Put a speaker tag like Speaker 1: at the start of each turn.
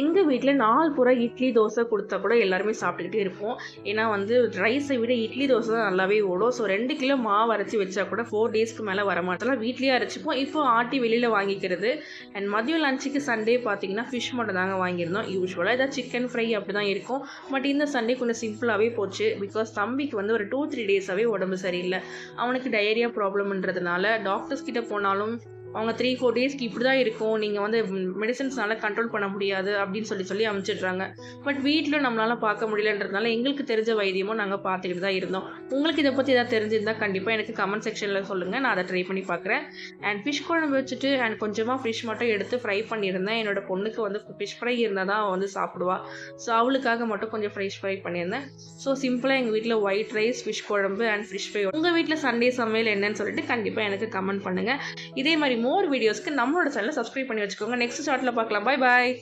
Speaker 1: எங்கள் வீட்டில் நாள் பூரா இட்லி தோசை கொடுத்தா கூட எல்லாருமே சாப்பிட்டுக்கிட்டே இருப்போம். ஏன்னா வந்து ரைஸை விட இட்லி தோசை தான் நல்லாவே ஓடும். ஸோ 2 கிலோ மாவு அரைச்சி வச்சா கூட 4 டேஸ்க்கு மேலே வரமாட்டோம். வீட்லேயே அரைச்சிப்போம். இப்போ ஆட்டி வெளியில் வாங்கிக்கிறது. அண்ட் மதியம் லஞ்சுக்கு சண்டே பார்த்தீங்கன்னா ஃபிஷ் மட்டும் தாங்க வாங்கியிருந்தோம். யூஸ்வலாக ஏதாவது சிக்கன் ஃப்ரை அப்படி தான் இருக்கும். பட் இந்த சண்டே கொஞ்சம் சிம்பிளாகவே போச்சு. பிகாஸ் தம்பிக்கு வந்து ஒரு 2-3 டேஸாகவே உடம்பு சரியில்லை. அவனுக்கு டயரியா ப்ராப்ளம்ன்றதுனால டாக்டர்ஸ் கிட்ட போனாலும் அவங்க 3-4 டேஸ்க்கு இப்படி தான் இருக்கும், நீங்கள் வந்து மெடிசன்ஸ்னால கண்ட்ரோல் பண்ண முடியாது அப்படின்னு சொல்லி அனுப்பிச்சிட்றாங்க. பட் வீட்டில் நம்மளால் பார்க்க முடியலன்றதுனால எங்களுக்கு தெரிஞ்ச வைத்தியமும் நாங்கள் பார்த்துக்கிட்டு தான் இருந்தோம். உங்களுக்கு இதை பற்றி எதாவது தெரிஞ்சிருந்தால் கண்டிப்பாக எனக்கு கமெண்ட் செக்ஷனில் சொல்லுங்கள். நான் அதை ட்ரை பண்ணி பார்க்குறேன். அண்ட் ஃபிஷ் குழம்பு வச்சுட்டு அண்ட் கொஞ்சமாக ஃபிஷ் மட்டும் எடுத்து ஃப்ரை பண்ணியிருந்தேன். என்னோடய பொண்ணுக்கு வந்து ஃபிஷ் ஃப்ரை இருந்தால் தான் வந்து சாப்பிடுவா. ஸோ அவளுக்காக மட்டும் கொஞ்சம் ஃபிஷ் ஃப்ரை பண்ணியிருந்தேன். ஸோ சிம்பிளாக எங்கள் வீட்டில் ஒயிட் ரைஸ், ஃபிஷ் குழம்பு அண்ட் ஃபிஷ் ஃப்ரை. உங்கள் வீட்டில் சண்டே சமையல் என்னன்னு சொல்லிட்டு கண்டிப்பாக எனக்கு கமெண்ட் பண்ணுங்கள். இதே மாதிரி மோர் வீடியோஸ்க்கு நம்மளோட சேனலை சப்ஸ்கிரைப் பண்ணி வச்சுக்கோங்க. நெக்ஸ்ட் ஷார்ட்டில் பார்க்கலாம். பாய் பாய்.